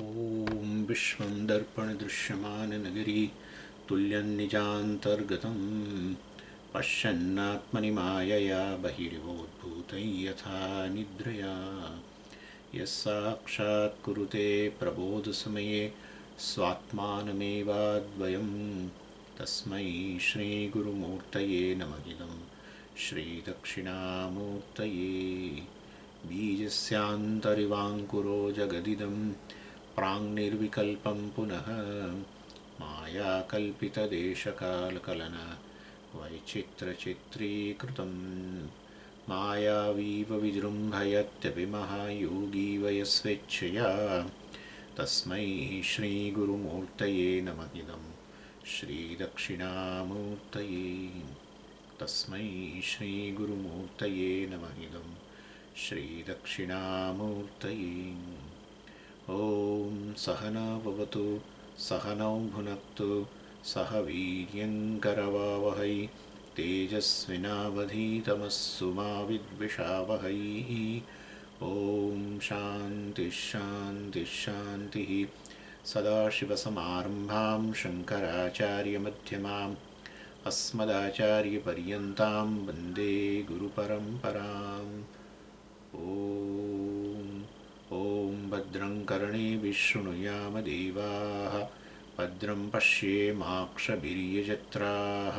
ॐ विश्वं दर्पणदृश्यमाननगरी तुल्यं निजान्तर्गतं पश्यन्नात्मनि मायया बहिर्वोद्भूतं यथा निद्रया यः साक्षात् कुरुते प्रबोधसमये स्वात्मानमेवाद्वयं तस्मै श्रीगुरुमूर्तये नमः इदं श्रीदक्षिणामूर्तये बीजस्यान्तरिवाङ्कुरो जगदिदं प्राङ्निर्विकल्पं पुनः मायाकल्पितदेशकालकलन वैचित्रचित्रीकृतं मायावीव विजृम्भयत्यपि महायोगी वयस्वेच्छया तस्मै श्रीगुरुमूर्तये नमः इदं श्रीदक्षिणामूर्तये तस्मै श्रीगुरुमूर्तये नमः इदं श्रीदक्षिणामूर्तये ॐ सहना भवतु सहनौ भुनक्तु सह वीर्यङ्करवावहै तेजस्विनावधीतमस्सु मा विद्विषावहै ॐ शान्तिः शान्तिः शान्तिः सदाशिवसमारम्भां शङ्कराचार्यमध्यमाम् अस्मदाचार्यपर्यन्तां वन्दे गुरुपरम्पराम् ॐ भद्रं कर्णेभिः शृणुयाम देवाः भद्रं पश्येमाक्षभिर्यजत्राः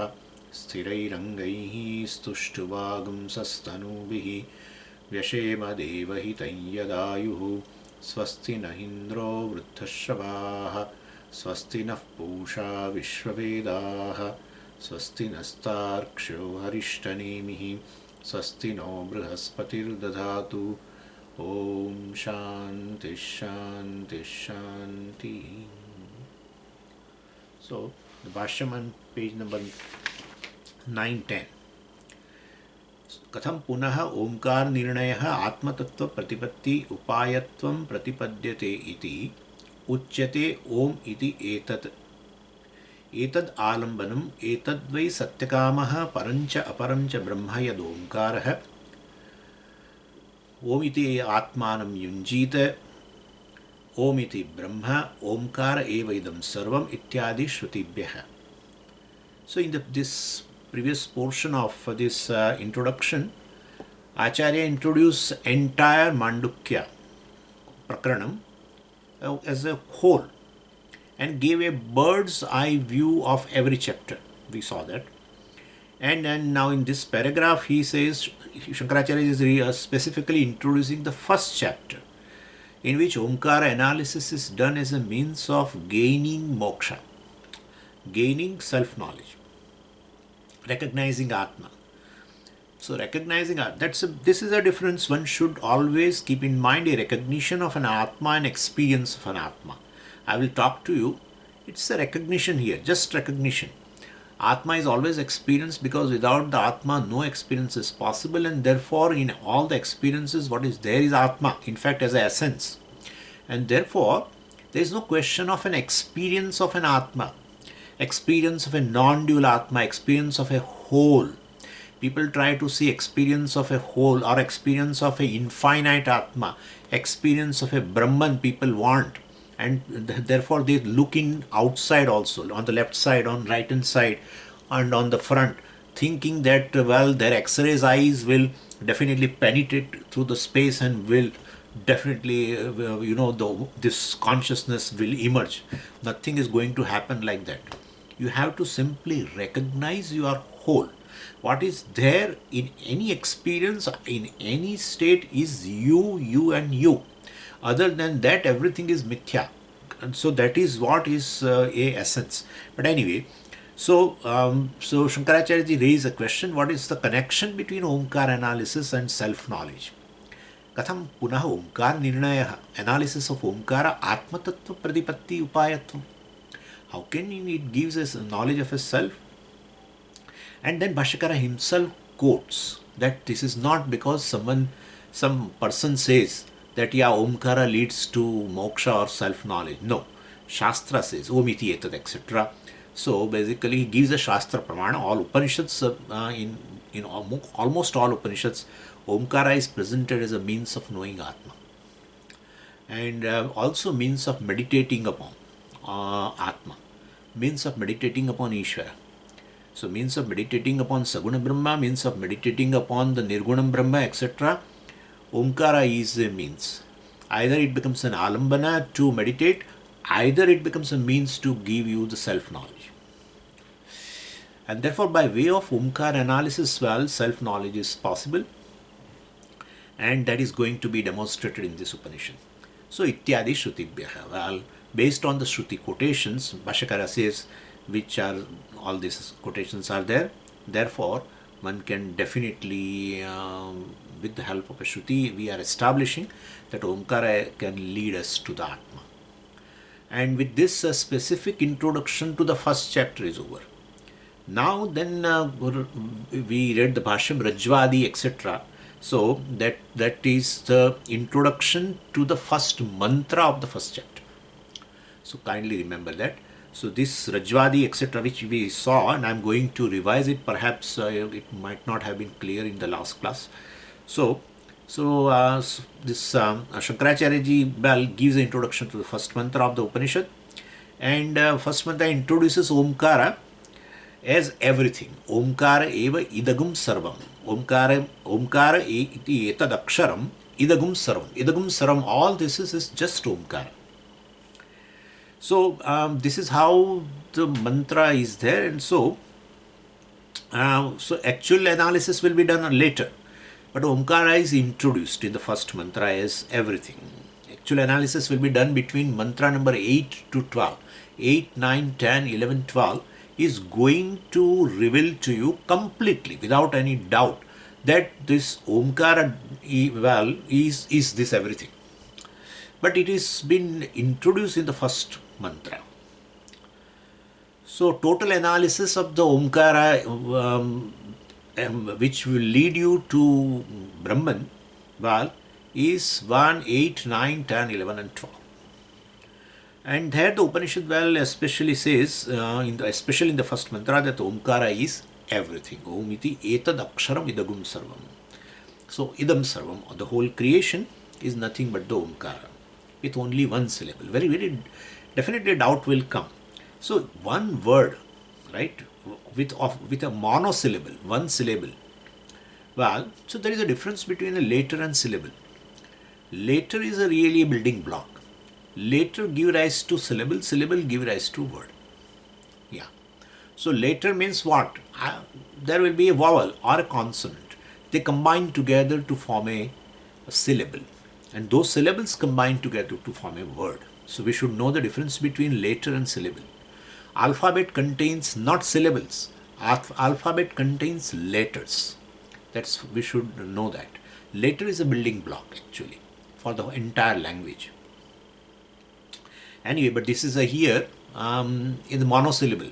स्थिरैरङ्गैः स्तुष्टुवागुंसस्तनूभिः व्यशेम देवहितं यदायुः स्वस्ति न इन्द्रो वृद्धश्रवाः स्वस्ति नः पूषा विश्ववेदाः स्वस्ति नस्तार्क्ष्यो हरिष्ठनेमिः स्वस्ति नो बृहस्पतिर्दधातु ॐ शान्तिः शान्तिः शान्तिः. So, the Bhāṣyam on page number 9-10. कथं पुनः ओंकार निर्णयः आत्मतत्व प्रतिपत्ति उपायत्वं प्रतिपद्यते इति उच्यते ओम इति एतद् आलम्बनम् एतद्वै सत्यकामः परञ्च अपरञ्च ब्रह्म यदोंकारः ओम इति आत्मानं युञ्जीत ओम इति ब्रह्म ओंकार एव इदं सर्वम् इत्यादि श्रुतिभ्यः. So in this previous portion of this introduction, Acharya introduced entire Mandukya Prakranam as a whole and gave a bird's eye view of every chapter. We saw that. And then now in this paragraph he says, Shankaracharya is specifically introducing the first chapter, in which Omkāra analysis is done as a means of gaining moksha, gaining self-knowledge, recognizing Ātman. So recognizing this is a difference one should always keep in mind, a recognition of an Ātma and experience of an Ātma. I will talk to you, it's a recognition here, just recognition. Ātma is always experienced because without the Ātma no experience is possible, and therefore in all the experiences what is there is Ātma, in fact as an essence. And therefore there is no question of an experience of an Ātma, experience of a non-dual Ātma, experience of a whole. People try to see experience of a whole or experience of a infinite Ātma, experience of a Brahman people want. And therefore they look in outside also, on the left side, on right hand side and on the front, thinking that well their X-rays eyes will definitely penetrate through the space and will definitely this consciousness will emerge. Nothing is going to happen like that. You have to simply recognize your whole. What is there in any experience, in any state is you and you. Other than that, everything is mithya. And so that is what is a essence. But anyway, so Shankaracharya raised a question, what is the connection between Omkara analysis and self-knowledge? Katham punah Omkara nirnayah, analysis of Omkara atmatattva pratipatti upayatvam. How can it gives us knowledge of a self? And then Bhāṣyakara himself quotes that this is not because some person says that Omkara leads to moksha or self-knowledge. No. Shastra says, Om iti etad, etc. So basically he gives a Shastra pramana. All Upanishads, in almost all Upanishads, Omkara is presented as a means of knowing Atma. and also means of meditating upon Ātman, means of meditating upon Īśvara. So means of meditating upon saguṇa Brahma, means of meditating upon the nirguṇam Brahma, etc. Omkāra is a means. Either it becomes an alambana to meditate, either it becomes a means to give you the self-knowledge. And therefore, by way of Omkāra analysis, well, self-knowledge is possible, and that is going to be demonstrated in this Upanishad. So, ityādi śrutibhyah. Well, based on the Śruti quotations, Bhāṣyakara says, which are, all these quotations are there. Therefore, one can definitely, with the help of a Śruti, we are establishing that Omkāra can lead us to the Ātma. And with this specific introduction to the first chapter is over. Now then we read the Bhāṣyam, Rajvadi, etc. So that is the introduction to the first mantra of the first chapter. So kindly remember that. So this Rajvadi, etc., which we saw, and I am going to revise it. Perhaps it might not have been clear in the last class. So this Shankaracharya ji gives the introduction to the first mantra of the Upanishad, and first mantra introduces Omkāra as everything. Omkāra eva idagum sarvam. Omkāra iti etad akṣaram idagum sarvam. Idagum sarvam, all this is just Omkāra. So this is how the mantra is there, and so actual analysis will be done later. But Omkāra is introduced in the first mantra as everything. Actual analysis will be done between mantra number 8 to 12. 8, 9, 10, 11, 12 is going to reveal to you completely, without any doubt, that this Omkāra is this everything. But it is been introduced in the first mantra. So total analysis of the Omkāra, which will lead you to Brahman, is 1, 8, 9, 10, 11 and 12. And there the Upanishad especially says, especially in the first mantra, that Omkāra is everything. Om iti etad akṣaram idagum sarvam. So idam sarvam, the whole creation, is nothing but the Omkāra, with only one syllable. Very, very definitely doubt will come. So one word, right, with a monosyllable, one syllable. So there is a difference between a letter and syllable. Letter is a really building block. Letter give rise to syllable, syllable give rise to word. Yeah. So letter means what? There will be a vowel or a consonant. They combine together to form a syllable. And those syllables combine together to form a word. So we should know the difference between letter and syllable. Alphabet contains not syllables. Alphabet contains letters. We should know that. Letter is a building block actually for the entire language. Anyway, but this is here in the monosyllable.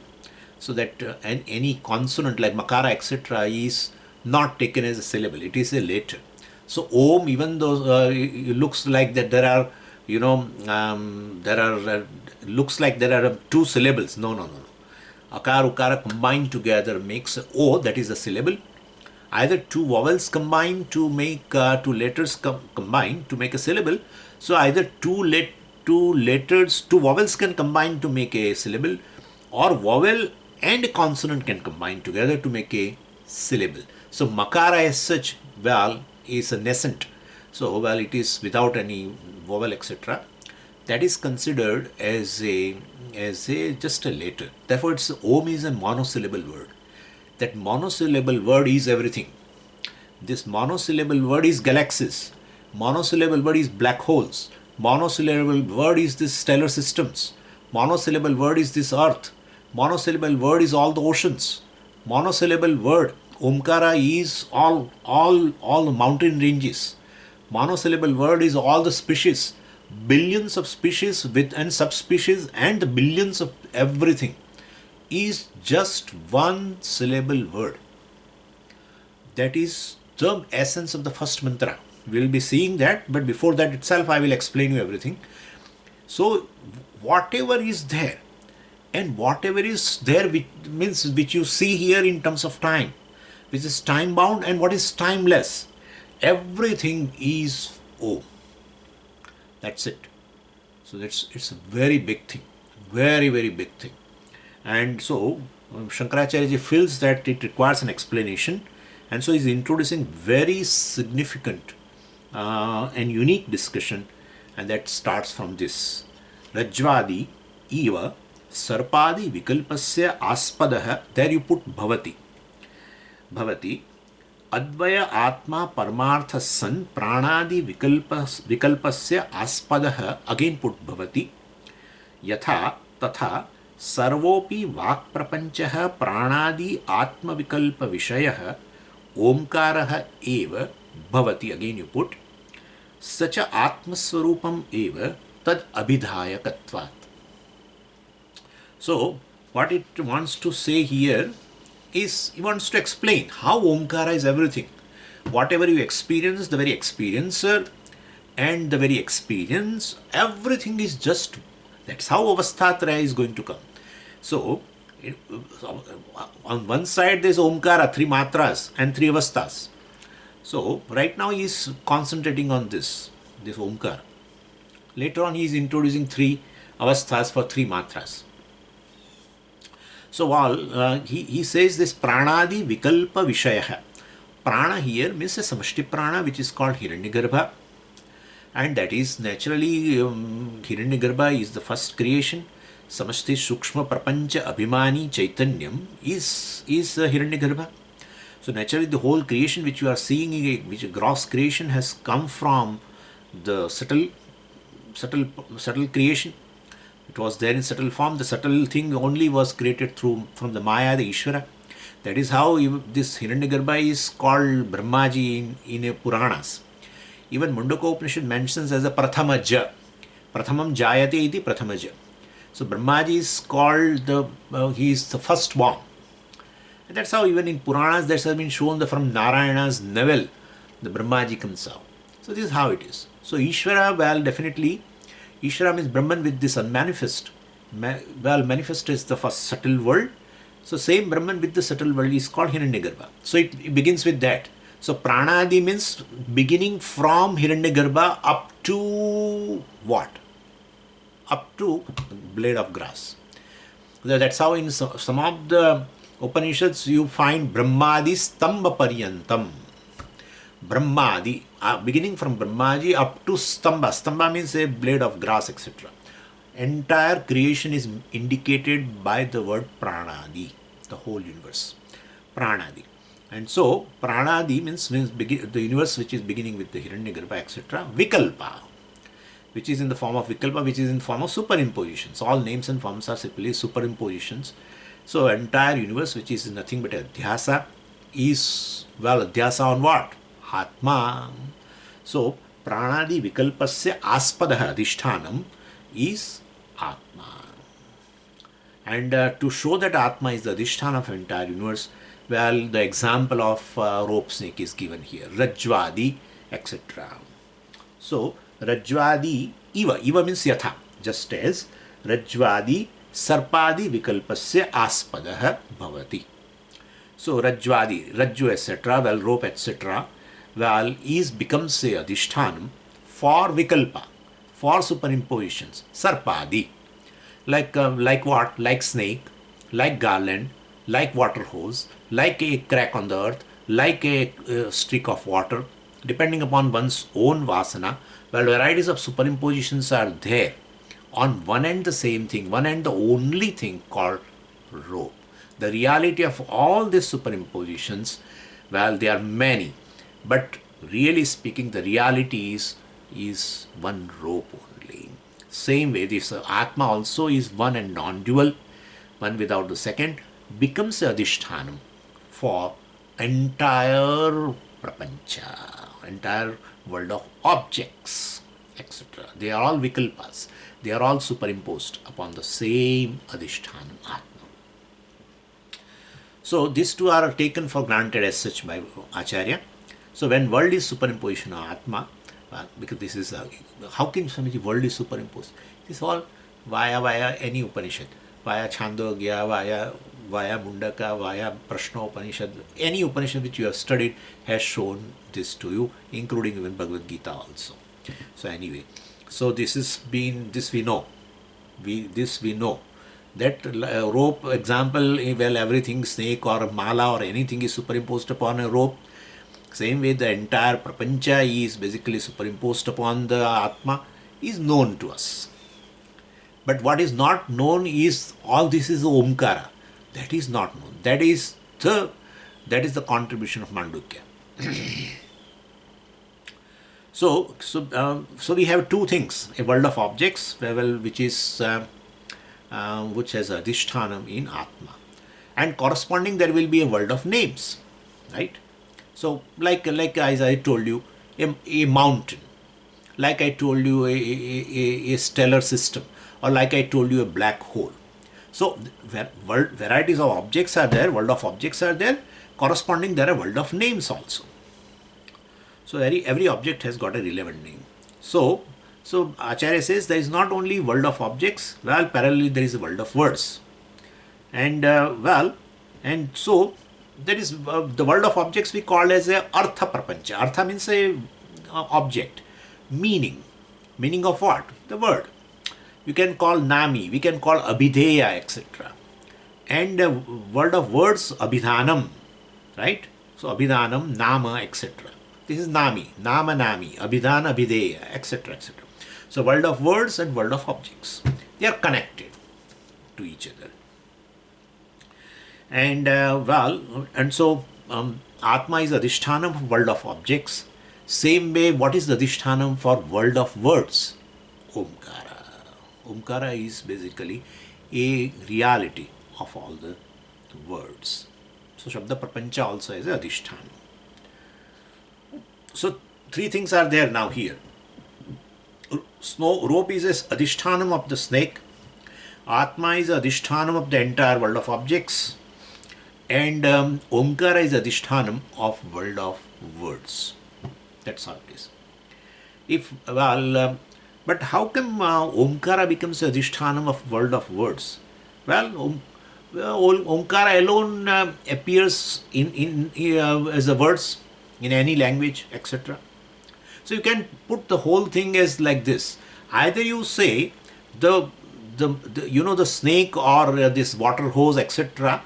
So that any consonant like makara, etc. is not taken as a syllable. It is a letter. So Om, even though it looks like that there are, looks like there are two syllables. No. A-kāra, U-kāra combined together makes O, that is a syllable. Either two vowels combine to make two letters combine to make a syllable. So either two vowels can combine to make a syllable, or vowel and a consonant can combine together to make a syllable. So makara as such, is a nascent. So it is without any vowel, etc. That is considered as just a letter. Therefore, Om is a monosyllable word. That monosyllable word is everything. This monosyllable word is galaxies. Monosyllable word is black holes. Monosyllable word is this stellar systems. Monosyllable word is this earth. Monosyllable word is all the oceans. Monosyllable word, Omkāra, is all the mountain ranges. Monosyllable word is all the species. Billions of species and subspecies and the billions of everything is just one syllable word. That is the essence of the first mantra. We will be seeing that, but before that itself I will explain you everything. So whatever is there, and whatever is there which you see here in terms of time, which is time bound and what is timeless, everything is Om. That's it. So it's a very big thing, very, very big thing. And so Shankaracharya feels that it requires an explanation, and so he's introducing very significant and unique discussion, and that starts from this. Rajvadi eva sarpadi vikalpasya aspadah, there you put bhavati. Bhavati advaya atma parmartha san pranadi vikalpasya aspadah, again put bhavati. Yatha tatha sarvopi vak prapanchah pranadi atma vikalpa vishayah omkārah eva bhavati, again you put. Sacha atmaswarupam eva tad abhidhayakatvat. So what it wants to say here is, he wants to explain how Omkāra is everything. Whatever you experience, the very experiencer and the very experience, everything is just, that's how avasthatraya is going to come. So on one side there is Omkāra, 3 mātrās and 3 avasthas. So right now he is concentrating on this Omkāra. Later on he is introducing 3 avasthas for 3 mātrās. So while he says this pranadi vikalpa vishayah. Prana here means a samashti prana which is called Hiranyagarbha, and that is naturally Hiranyagarbha is the first creation. Samashti sukshma prapañca abhimani chaitanyam is Hiranyagarbha. So naturally the whole creation which you are seeing, which is gross creation, has come from the subtle creation. It was there in subtle form. The subtle thing only was created from the Maya, the Īśvara. That is how this Hiranyagarbha is called Brahmaji in a Puranas. Even Mandukya Upanishad mentions as a Prathamaja. Prathamam jayate iti Prathamaja. So Brahmaji is called he is the first born. And that's how even in Puranas that has been shown from Narayana's navel, the Brahmaji comes out. So this is how it is. So Īśvara, well, definitely Īśvara means Brahman with this unmanifest. Well, manifest is the first subtle world. So same Brahman with the subtle world is called Hiranyagarbha. So it begins with that. So Pranadi means beginning from Hiranyagarbha up to what? Up to the blade of grass. That's how in some of the Upanishads you find Brahmadi Stamba Paryantam. Brahmadi, beginning from Brahmaji up to Stamba. Stamba means a blade of grass, etc. Entire creation is indicated by the word Pranadi, the whole universe. Pranadi. And so Pranadi means the universe which is beginning with the Hiranyagarbha, etc. Vikalpa, which is in the form of Vikalpa, which is in the form of superimpositions. All names and forms are simply superimpositions. So entire universe, which is nothing but adhyāsa, is, well, adhyāsa on what? Ātman. So pranadi vikalpasya aspadah adhishthanam is Ātman. And to show that Ātma is the adhisthana of entire universe, well, the example of rope snake is given here. Rajvadi, etc. So Rajvadi eva means yatha, just as Rajvadi sarpadi vikalpasya aspadah bhavati. So Rajvadi, Rajju, etc., well, rope, etc., well, becomes a adhishthanam for vikalpa, for superimpositions. Sarpadi, like what? Like snake, like garland, like water hose, like a crack on the earth, like a streak of water, depending upon one's own vasana. Well, varieties of superimpositions are there. On one end the same thing, one end the only thing called rope. The reality of all these superimpositions, well, they are many, but really speaking, the reality is one rope only. Same way, this Atma also is one and non-dual, one without the second, becomes a adhishthanam for entire prapañca, entire world of objects, etc. They are all vikalpas. They are all superimposed upon the same adhishthanam Atma. So these two are taken for granted as such by Acharya. So when world is superimposition of Atma, well, because this is how can Swamiji world is superimposed? This is all via any Upanishad, via Chandogya, via Mundaka, via Prashna Upanishad. Any Upanishad which you have studied has shown this to you, including even Bhagavad Gita also. So anyway, So this we know. We know that rope example, well, everything, snake or mala or anything is superimposed upon a rope. Same way the entire prapañca is basically superimposed upon the Atma, is known to us. But what is not known is all this is Omkāra. That is not known. That is the contribution of Mandukya. So we have two things: a world of objects, which has adhisthānam in Atma, and corresponding there will be a world of names, right? So like as I told you, a mountain, like I told you a stellar system, or like I told you a black hole. So varieties of objects are there, world of objects are there, corresponding there are world of names also. So every object has got a relevant name. So Acharya says there is not only world of objects, well, parallelly there is a world of words. And so there is the world of objects we call as a artha-prapañca. Artha means a object. Meaning of what? The word. You can call nami, we can call abhidheya, etc. And word of words, abhidhanam, right? So abhidhanam, nama, etc. This is nami, nama, nami, abhidhana, abhidheya, etc. etc. So world of words and world of objects, they are connected to each other. And so Atma is adhisthānam for world of objects. Same way, what is the adhisthānam for world of words? Omkāra. Omkāra is basically a reality of all the words. So Śabda-prapañca also is adhisthānam. So three things are there now here. Rope is adhisthānam of the snake. Atma is adhisthānam of the entire world of objects. And Omkāra is adhisthānam of world of words. That's how it is. But how come Omkāra becomes adhisthānam of world of words? Well, Omkāra alone appears in as the words in any language, etc. So you can put the whole thing as like this. Either you say the snake or this water hose, etc.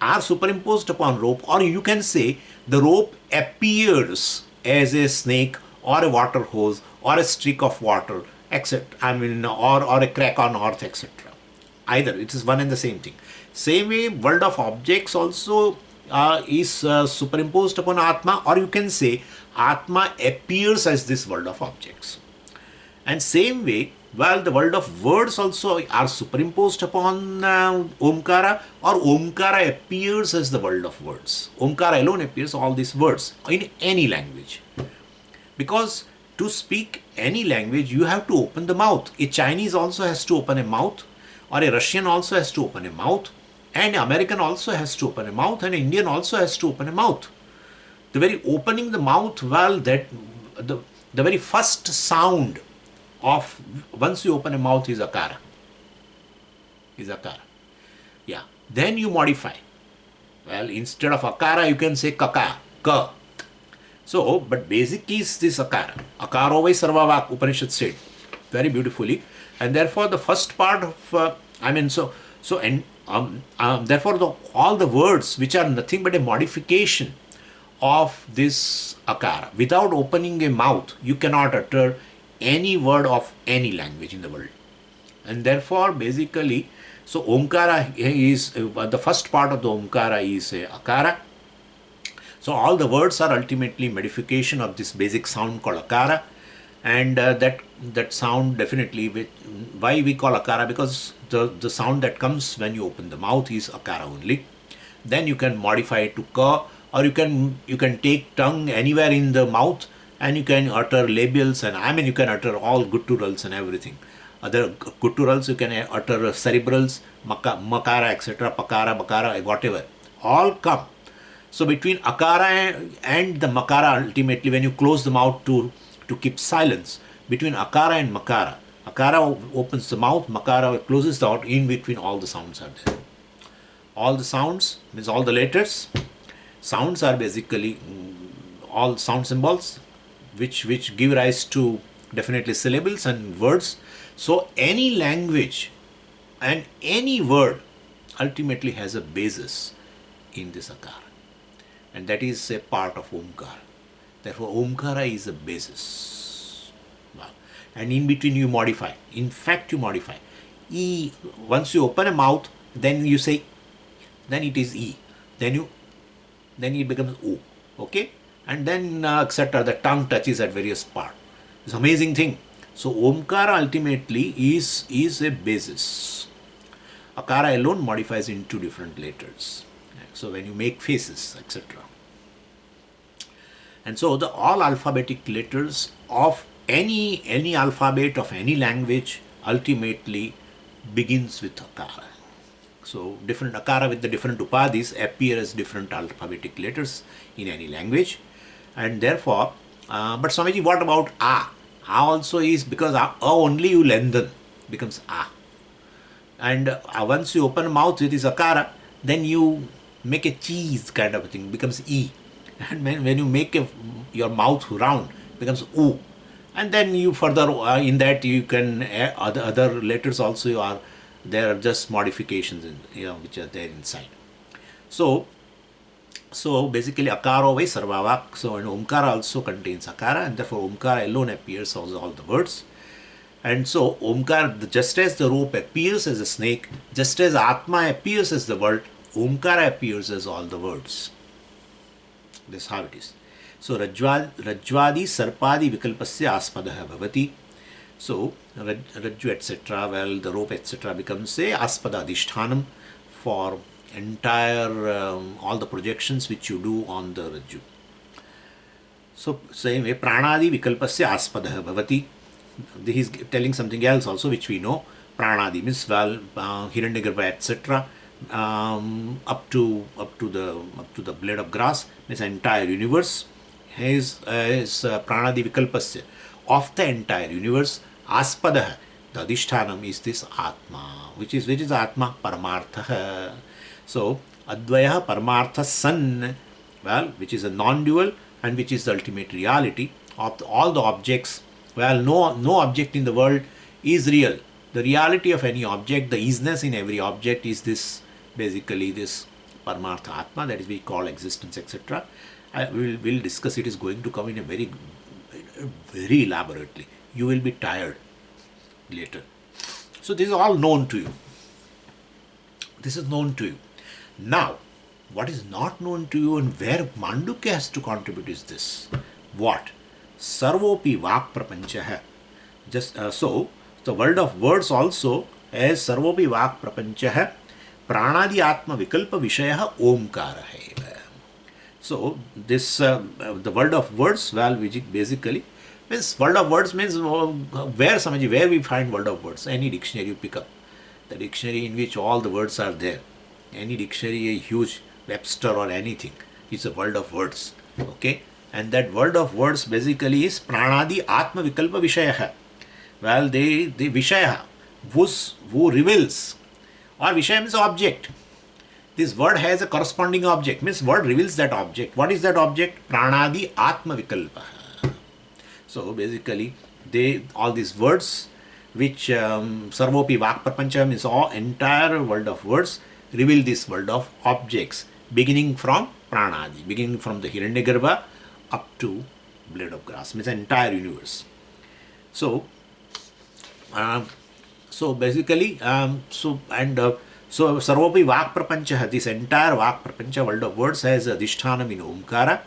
are superimposed upon rope, or you can say the rope appears as a snake or a water hose or a streak of water, etc. Or a crack on earth, etc. Either it is one and the same thing. Same way, world of objects also is superimposed upon Atma, or you can say Atma appears as this world of objects. And same way, the world of words also are superimposed upon Omkāra, or Omkāra appears as the world of words. Omkāra alone appears all these words in any language. Because to speak any language, you have to open the mouth. A Chinese also has to open a mouth, or a Russian also has to open a mouth, and American also has to open a mouth, and Indian also has to open a mouth. The very opening the mouth, the very first sound of once you open a mouth is A-kāra. Yeah. Then you modify. Well, instead of A-kāra, you can say ka. So, but basic is this A-kāra. A-kāro vai sarvavak, Upanishad said very beautifully. And therefore, the first part of, therefore, all the words which are nothing but a modification of this A-kāra. Without opening a mouth, you cannot utter any word of any language in the world. And therefore, basically, so Omkāra is, the first part of the Omkāra is A-kāra. So all the words are ultimately modification of this basic sound called A-kāra. And that sound definitely, why we call A-kāra? Because the sound that comes when you open the mouth is A-kāra only. Then you can modify it to ka, or you can take tongue anywhere in the mouth, and you can utter labials, and you can utter all gutturals and everything. Other gutturals, you can utter cerebrals, makara, etc., pakara, bakara, whatever. All come. So between A-kāra and the makara, ultimately, when you close the mouth to keep silence, between A-kāra and makara, A-kāra opens the mouth, makara closes the mouth, in between all the sounds are there. All the sounds, means all the letters. Sounds are basically all sound symbols, which give rise to definitely syllables and words. So any language and any word ultimately has a basis in this akara, and that is a part of Omkāra. Therefore, Omkāra is a basis. Wow. And in between you modify. In fact, you modify. E, once you open a mouth, then you say, then it is E. Then it becomes O. Okay? And then etc. The tongue touches at various parts. It's an amazing thing. So Omkāra ultimately is a basis. Akara alone modifies into different letters. So when you make faces, etc. And so the all alphabetic letters of any alphabet of any language ultimately begins with akara. So different akara with the different upadhis appear as different alphabetic letters in any language, and therefore, but Swamiji, what about A? A also is, because A only you lengthen, becomes A. And once you open mouth with this akara, then you make a cheese kind of a thing, becomes E. And when you make your mouth round, becomes O. And then you further, in that you can add other letters also there are just modifications which are there inside. So basically akaro vai sarvavak. So and Omkāra also contains akara, and therefore Omkāra alone appears as all the words. And so Omkāra, just as the rope appears as a snake, just as Ātma appears as the word, Omkāra appears as all the words. This is how it is. So Rajvadi Sarpadi Vikalpasya Aspadah Bhavati. So Rajju etc., well, the rope etc. becomes a Aspada Adhishthanam for entire all the projections which you do on the Rajju. So same way, Pranadi Vikalpasya Aspadah Bhavati. He is telling something else also which we know. Pranadi means, well, Hiranyagarbha etc. Up to the blade of grass, this entire universe is Pranadi Vikalpasya of the entire universe. Aspadah, the Adhishthanam, is this Ātma, which is Ātma Paramartha. So Advaya Paramartha San, well, which is a non-dual and which is the ultimate reality of all the objects. Well, no object in the world is real. The reality of any object, the isness in every object is this, basically this Paramartha Ātma, that is we call existence, etc. We'll discuss it. Is going to come in a very elaborately. You will be tired later. So this is all known to you. This is known to you. Now, what is not known to you and where Mandukya has to contribute is this. What? Sarvopi vak prapancha. Just so the world of words also as Sarvopi vak prapancha pranadi atma vikalpa vishaya Omkāra hai. So this the world of words, well, which basically means world of words means where we find world of words. Any dictionary you pick up, the dictionary in which all the words are there. Any dictionary, a huge Webster or anything, is a world of words. Okay, and that world of words basically is pranadi atma vikalpa vishaya. Well, the vishaya, who reveals, or vishaya means object. This word has a corresponding object, means word reveals that object. What is that object? Pranadi atma vikalpa. So basically, all these words, which sarvopi vak prapancha means all entire world of words, reveal this world of objects, beginning from pranadi, beginning from the Hiranyagarbha up to blade of grass, means entire universe. So basically, so sarvopi vak prapancha, this entire vak prapancha world of words has adhishthanam in Omkāra,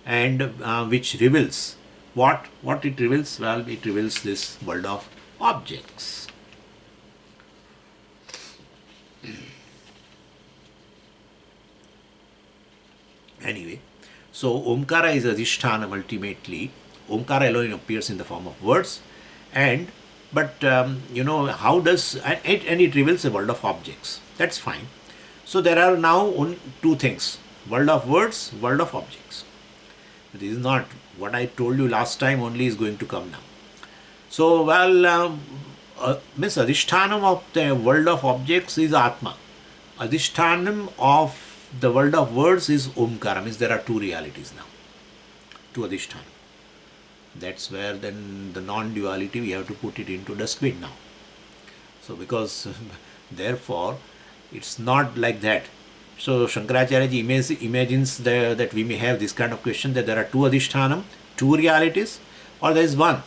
and which reveals what it reveals. Well, it reveals this world of objects. Anyway, so Omkāra is adhishthanam ultimately. Omkāra alone appears in the form of words, but how does, and it reveals a world of objects. That's fine. So there are now two things: world of words, world of objects. This is not what I told you last time, only is going to come now. So, well, means adhishthanam of the world of objects is Ātma. Adhishthanam of the world of words is Omkāra, means there are two realities now, two adhishthanam. That's where then the non-duality, we have to put it into dustbin now. So because therefore it's not like that. So Shankaracharya imagines that we may have this kind of question, that there are two adhisthānam, two realities, or there is one.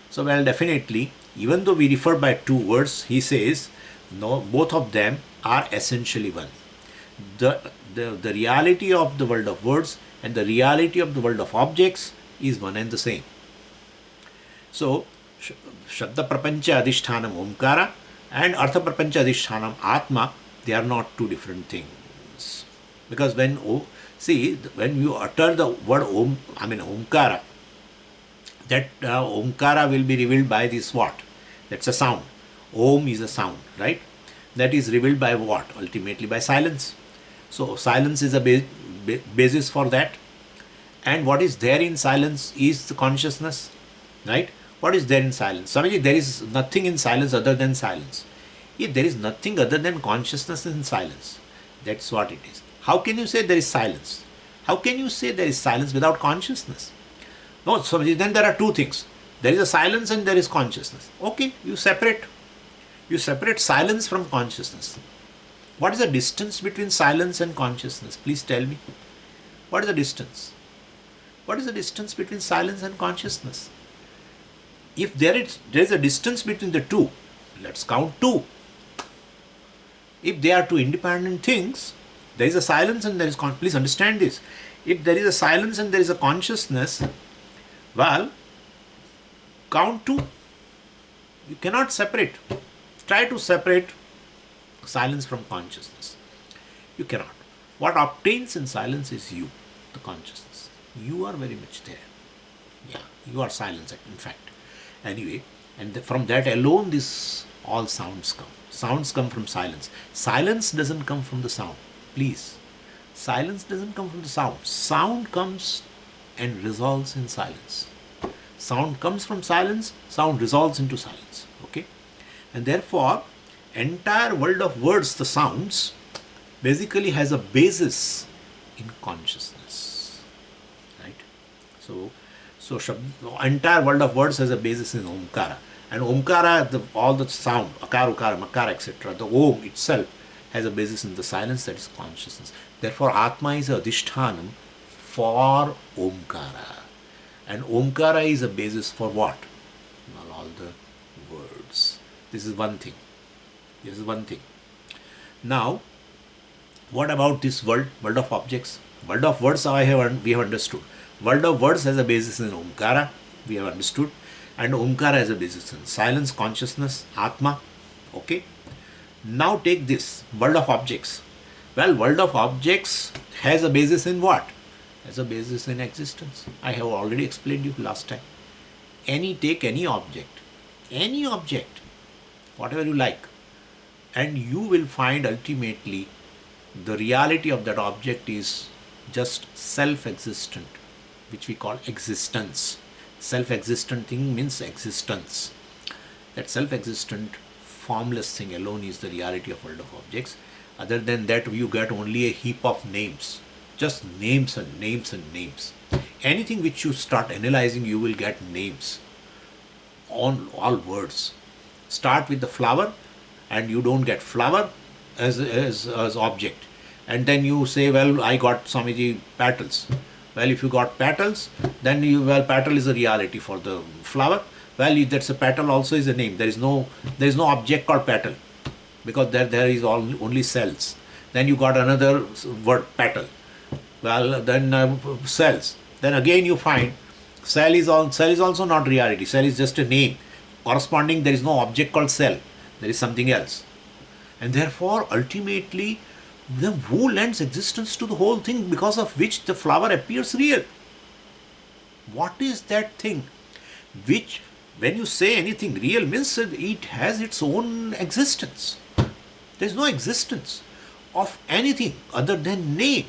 So well, definitely, even though we refer by two words, he says no, both of them are essentially one. The reality of the world of words and the reality of the world of objects is one and the same. So Śabda-prapañca adhisthānam Omkāra and Artha-prapañca adhisthānam Ātma, they are not two different things. Because when you utter the word Omkāra, that Omkāra will be revealed by this what? That's a sound. Om is a sound, right? That is revealed by what? Ultimately by silence. So silence is a basis for that. And what is there in silence is the consciousness, right? What is there in silence? Swamiji, there is nothing in silence other than silence. If there is nothing other than consciousness in silence, that's what it is. How can you say there is silence? How can you say there is silence without consciousness? No, Swamiji, then there are two things. There is a silence and there is consciousness. Okay, you separate silence from consciousness. What is the distance between silence and consciousness? Please tell me. What is the distance? What is the distance between silence and consciousness? If there is a distance between the two, let's count two. If they are two independent things, there is a silence and there is consciousness. Please understand this. If there is a silence and there is a consciousness, well, count two. You cannot separate. Try to separate silence from consciousness. You cannot. What obtains in silence is you, the consciousness. You are very much there. Yeah, you are silence, in fact. Anyway, and from that alone, all sounds come. Sounds come from silence. Silence doesn't come from the sound. Please. Silence doesn't come from the sound. Sound comes and resolves in silence. Sound comes from silence, sound resolves into silence. Okay? And therefore, entire world of words, the sounds, basically has a basis in consciousness. Right? So entire world of words has a basis in Omkāra. And Omkāra, all the sound, A-kāra, U-kāra, Ma-kāra, etc., the Om itself has a basis in the silence, that is consciousness. Therefore, Ātma is a adhisthānam for Omkāra. And Omkāra is a basis for what? Well, all the words. This is one thing. Now, what about this world of objects? World of words we have understood. World of words has a basis in Omkāra, we have understood. And Omkāra has a basis in silence, consciousness, Ātma. Okay? Now take this, world of objects. Well, world of objects has a basis in what? Has a basis in existence. I have already explained you last time. Take any object, whatever you like, and you will find ultimately the reality of that object is just self-existent, which we call existence. Self-existent thing means existence. That self-existent, formless thing alone is the reality of world of objects. Other than that, you get only a heap of names. Just names and names and names. Anything which you start analyzing, you will get names on all words. Start with the flower and you don't get flower as object. And then you say, well, I got Swamiji petals. Well, if you got petals, then petal is a reality for the flower. Well, that's a petal also is a name. There is no object called petal because there is only cells. Then you got another word, petal. Well, then cells. Then again you find cell is also not reality. Cell is just a name. Corresponding, there is no object called cell. There is something else. And therefore, ultimately, who lends existence to the whole thing because of which the flower appears real? What is that thing which, when you say anything real, means it has its own existence? There is no existence of anything other than name.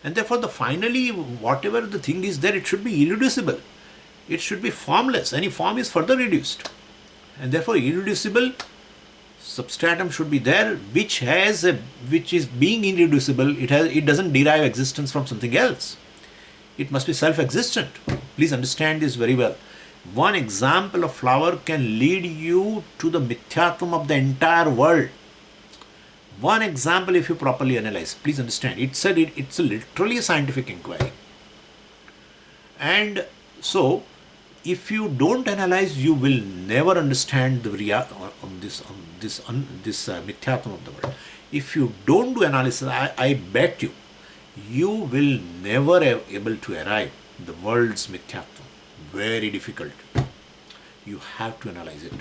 And therefore, finally, whatever the thing is there, it should be irreducible. It should be formless. Any form is further reduced. And therefore, irreducible substratum should be there, which is being irreducible. It doesn't derive existence from something else. It must be self-existent. Please understand this very well. One example of flower can lead you to the mithyatvam of the entire world. One example, if you properly analyze, please understand, it's a literally a scientific inquiry. And so, if you don't analyze, you will never understand the mithyatvam of the world. If you don't do analysis, I bet you will never able to arrive the world's mithyatvam. Very difficult. You have to analyze it.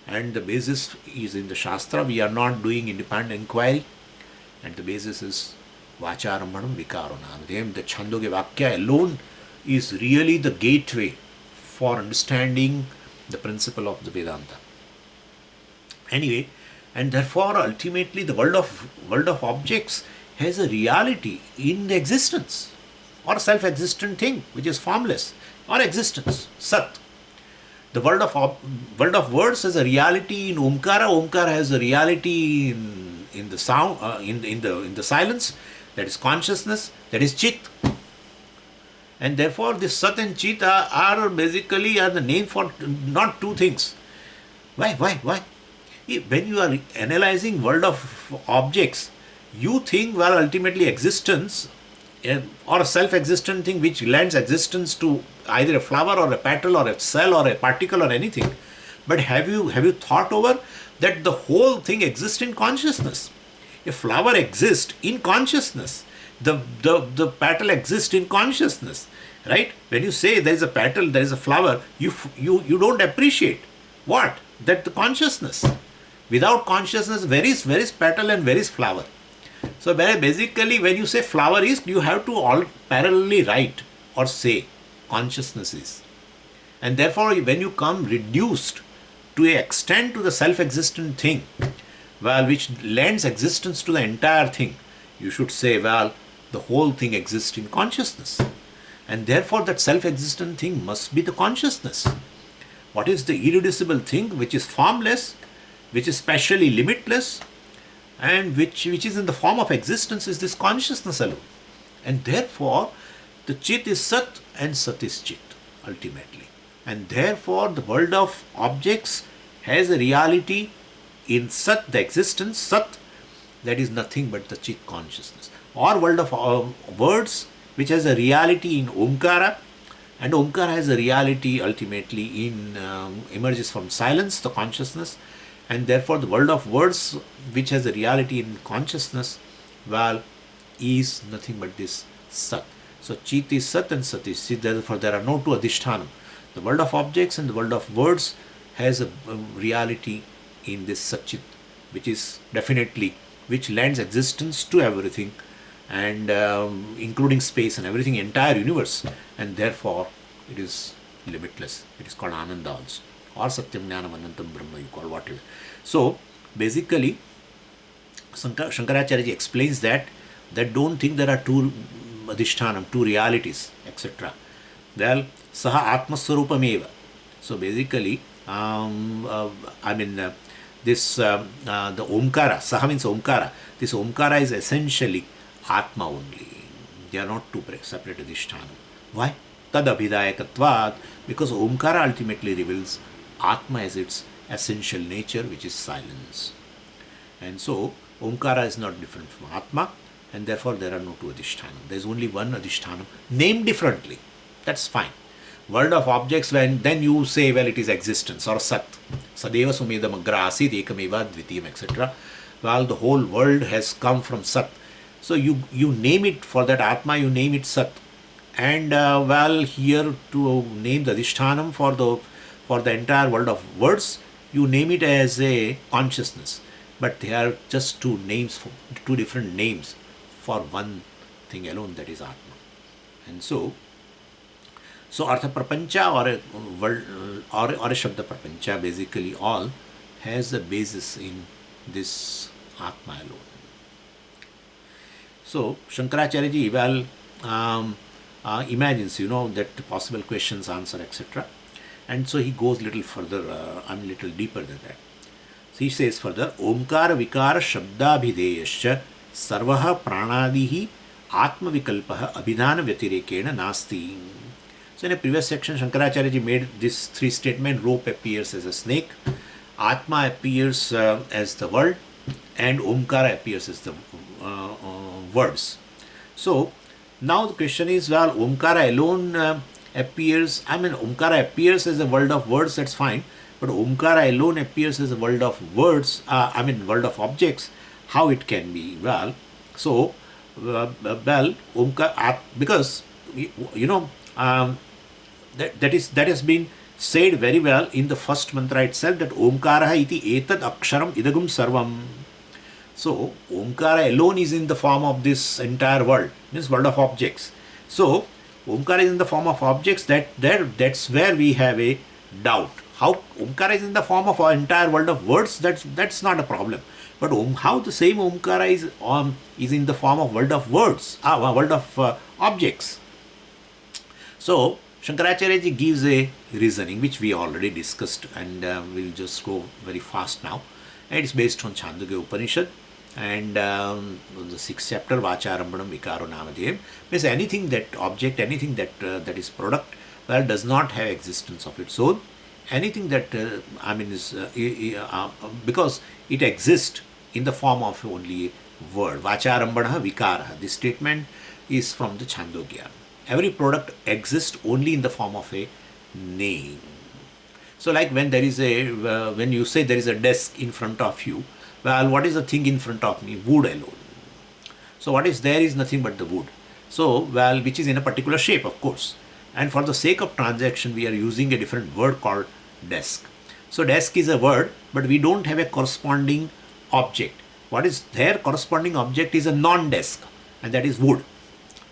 And the basis is in the Shastra. We are not doing independent inquiry. And the basis is Vacharambanam Vikaronam. The Chandogya Vakya alone is really the gateway for understanding the principle of the Vedanta. Anyway, and therefore ultimately the world of objects has a reality in the existence, or self-existent thing which is formless, or existence, Sat. The world of words has a reality in Omkāra. Omkāra has a reality in the sound, in the silence, that is consciousness, that is Chit. And therefore this Sat and Chit are basically the name for not two things. Why? When you are analyzing world of objects, you think, well, ultimately existence or a self-existent thing which lends existence to either a flower or a petal or a cell or a particle or anything. But have you thought over that the whole thing exists in consciousness? A flower exists in consciousness. The petal exists in consciousness, right? When you say there is a petal, there is a flower, you don't appreciate what? That the consciousness. Without consciousness, where is petal and where is flower? So basically when you say flower is, you have to all parallelly write or say consciousness is. And therefore when you come reduced to an extent to the self-existent thing, well, which lends existence to the entire thing, you should say, well, the whole thing exists in consciousness. And therefore that self-existent thing must be the consciousness. What is the irreducible thing which is formless, which is specially limitless, and which is in the form of existence, is this consciousness alone. And therefore the Chit is Sat and Sat is Chit ultimately. And therefore the world of objects has a reality in Sat, the existence, Sat, that is nothing but the Chit consciousness. Or world of words, which has a reality in Omkāra, and Omkāra has a reality ultimately in emerges from silence, the consciousness. And therefore the world of words, which has a reality in consciousness, well, is nothing but this Sat. So Chit is Sat and Sat is Chit. Therefore there are no two adhisthānam. The world of objects and the world of words has a reality in this Sat-Chit, which is definitely, which lends existence to everything, and including space and everything, entire universe. And therefore it is limitless. It is called Ānanda also, or Satyam Jnanam Anantam Brahma, you call whatever. So basically Shankaracharya explains that don't think there are two adhisthānam, two realities, etc. Well, Saha Atmaswarupameva. So basically this the Omkāra, Saha means Omkāra. This Omkāra is essentially Atma only. They are not two separate adhisthānam. Why? Tad abhidayakatvat, because Omkāra ultimately reveals Atma as its essential nature, which is silence. And so Omkāra is not different from Atma, and therefore there are no two adhisthānam. There is only one adhisthānam, named differently. That's fine. World of objects, then you say, well, it is existence or Sat. Sadeva sumedam agra asit ekameva dvitiyam, etc. Well, the whole world has come from Sat. So you name it for that Atma, you name it Sat. And well, here to name the adhisthānam for the entire world of words, you name it as a consciousness. But they are just two different names for one thing alone, that is Atma. And so Artha-prapañca or a Śabda-prapañca, basically all has a basis in this Atma alone. So Shankaracharya well imagines, that possible questions, answer, etc. And so he goes little further, little deeper than that. So he says further, Omkāra vikāra shabdābhideyascha sarvaha pranādihi atma vikalpaha abhidhana vyatirekena nasti. So in a previous section, Shankaracharya made this three statement: rope appears as a snake, Atma appears as the word, and Omkāra appears as the words. So now the question is, well, Omkāra alone appears, Omkāra appears as a world of words, that's fine, but Omkāra alone appears as a world of words, world of objects, how it can be? Well, so, Omkāra, because, that has been said very well in the first mantra itself, that Omkāra iti etad akṣaram idagum sarvam. So, Omkāra alone is in the form of this entire world, means world of objects. So, Omkāra is in the form of objects, that's where we have a doubt. How Omkāra is in the form of our entire world of words, that's not a problem. But how the same Omkāra is in the form of world of words, world of objects. So, Shankaracharya ji gives a reasoning which we already discussed, and we'll just go very fast now. And it's based on Chandogya Upanishad, and the 6th chapter, Vācārambhanam Vikaro Namadhyam, means anything that object, anything that is product, well, does not have existence of its own. Anything that because it exists in the form of only a word. Vācārambhanah Vikara. This statement is from the Chandogya. Every product exists only in the form of a name. So, like when there is when you say there is a desk in front of you, well, what is the thing in front of me? Wood alone. So, what is there is nothing but the wood. So, well, which is in a particular shape, of course. And for the sake of transaction, we are using a different word called desk. So, desk is a word, but we don't have a corresponding object. What is there? Corresponding object is a non-desk, and that is wood.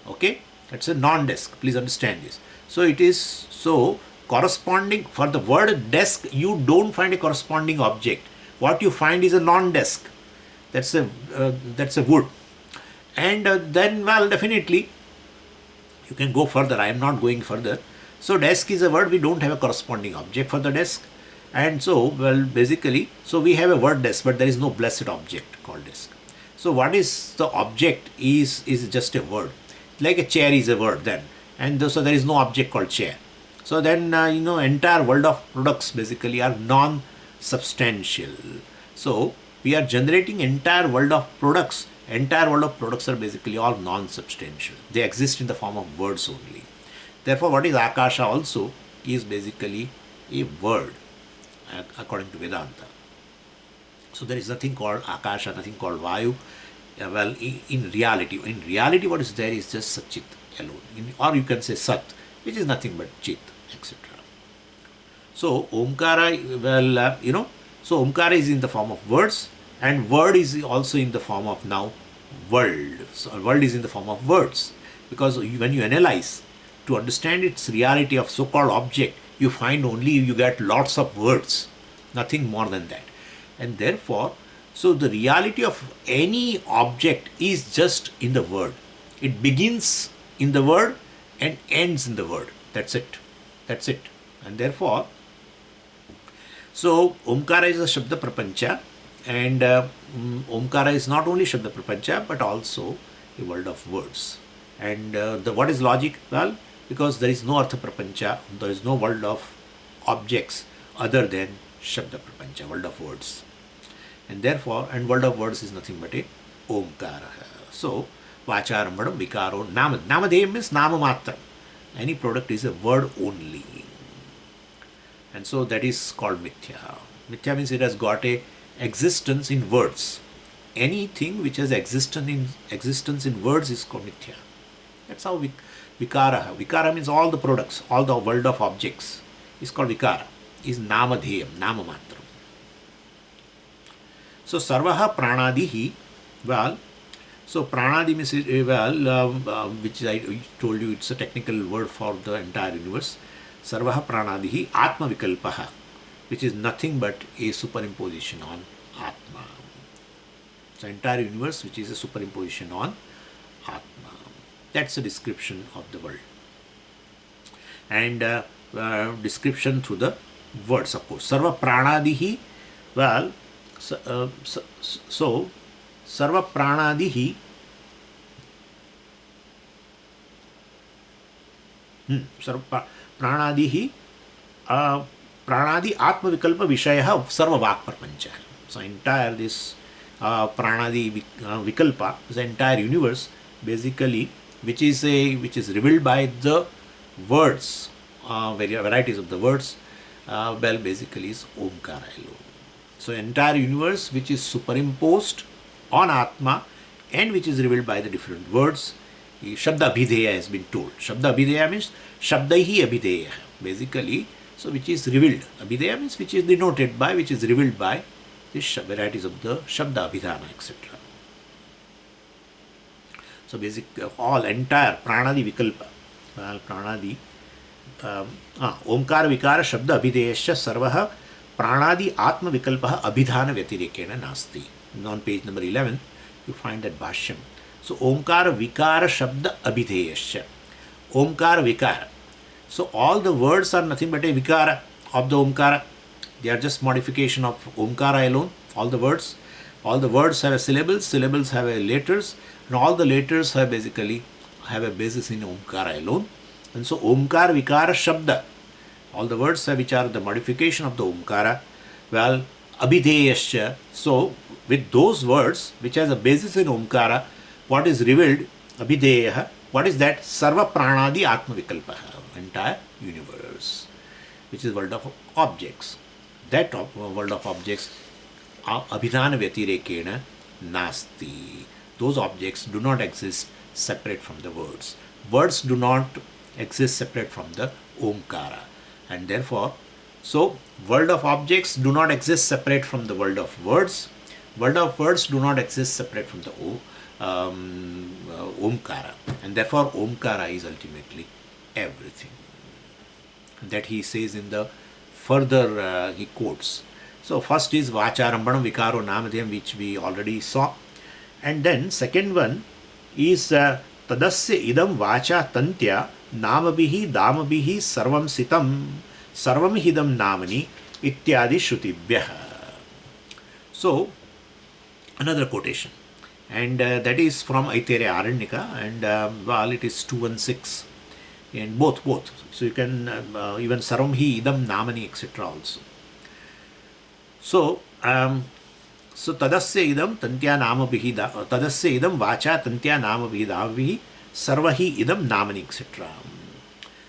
Okay? That's a non-desk. Please understand this. So, it is so corresponding for the word desk, you don't find a corresponding object. What you find is a non-desk. That's a wood. And then, well, definitely, you can go further. I am not going further. So, desk is a word. We don't have a corresponding object for the desk. And so, well, basically, so we have a word desk, but there is no blessed object called desk. So, what is the object is just a word. Like a chair is a word then. And so, there is no object called chair. So, then, entire world of products basically are non-substantial. So, we are generating entire world of products. Entire world of products are basically all non-substantial. They exist in the form of words only. Therefore, what is Akasha also is basically a word, according to Vedanta. So, there is nothing called Akasha, nothing called Vayu. Well, in reality, what is there is just Sat-Chit alone. Or you can say Sat, which is nothing but Chit, etc. So, Omkāra, well, so Omkāra is in the form of words, and word is also in the form of now world. So, world is in the form of words. Because when you analyze, to understand its reality of so-called object, you find only you get lots of words, nothing more than that. And therefore, so the reality of any object is just in the word. It begins in the word and ends in the word. That's it. That's it. And therefore, so Omkāra is a Śabda-prapañca, and Omkāra is not only Śabda-prapañca but also a world of words. And what is logic? Well, because there is no Artha-prapañca, there is no world of objects other than Śabda-prapañca, world of words. And therefore, and world of words is nothing but a Omkāra. So, Vācārambhanam Vikaro Namadhyam means mātrās. Any product is a word only. And so that is called mithya. Mithya means it has got a existence in words. Anything which has existence in words is called mithya. That's how Vikara. Vikara means all the products, all the world of objects is called Vikara. Is Namadhyam, Namamatram. So, Sarvaha Pranadihi, well, so Pranadi means, which I told you, it's a technical word for the entire universe. Sarvaha Pranadihi Atma Vikalpaha, which is nothing but a superimposition on Atma. So, entire universe which is a superimposition on Atma. That's a description of the world. And description through the words, of course. Sarva Pranadihi, well, so Sarva Pranadihi, pranadihi pranadi atma vikalpa vishaya sarva prapañca. So entire this pranadi vikalpa, the entire universe basically, which is revealed by the words, varieties of the words, basically is Omkāra alone. So entire universe which is superimposed on Atma and which is revealed by the different words, Śabda-abhideya has been told. Śabda-abhideya means Śabdaihi abhideya, basically, so which is revealed. Abhideya means which is denoted by, which is revealed by the varieties of the Shabda, Abhidhana, etc. So basic all entire pranadi vikalpa, pranadi Omkāra vikara Shabda abhideyasya sarvaha pranadi atma vikalpaha abhidhana vyatirekena nasti. On page number 11 you find that Bhāṣyam. So Omkāra vikara Shabda abhideyasya, Omkāra vikara. So all the words are nothing but a vikara of the Omkāra. They are just modification of Omkāra alone. All the words have a syllables, syllables have a letters, and all the letters have basically have a basis in Omkāra alone. And so Omkāra vikara Shabda, all the words which are the modification of the Omkāra, well, abhideyasya. So with those words which has a basis in Omkāra, what is revealed, abhideya, what is that? Sarva pranadi atma vikalpaha, entire universe, which is world of objects. That world of objects, abhidhana vyatirekena nasti. Those objects do not exist separate from the words. Words do not exist separate from the Omkāra. And therefore, so world of objects do not exist separate from the world of words. World of words do not exist separate from the Omkāra. And therefore, Omkāra is ultimately everything. That he says in the further he quotes. So first is Vācārambanam Vikaro Namadhyam, which we already saw. And then second one is Tadasya idam Vācā tantya Namabihi Damabihi sarvam sitam sarvam hidam namani ityadi shrutibhyaha. So another quotation, and that is from Aitareya Aranyaka, and well, it is 216, and both. So you can even sarvam hi idam namani, etc. also. So tadasya idam tantya namabihi tadasya idam vacha tantya namabihi damabihi sarvahi idam namani, etc.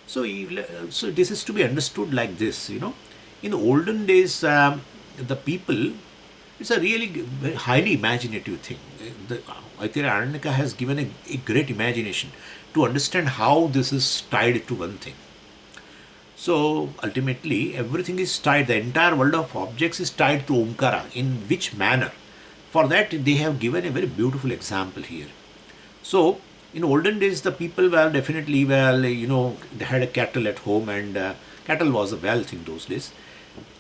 So this is to be understood like this, In the olden days, the people, it's a really very highly imaginative thing. The Aitareya Aranyaka has given a great imagination to understand how this is tied to one thing. So ultimately everything is tied, the entire world of objects is tied to Omkāra. In which manner? For that they have given a very beautiful example here. So in olden days the people were definitely, they had a cattle at home, and cattle was a wealth in those days.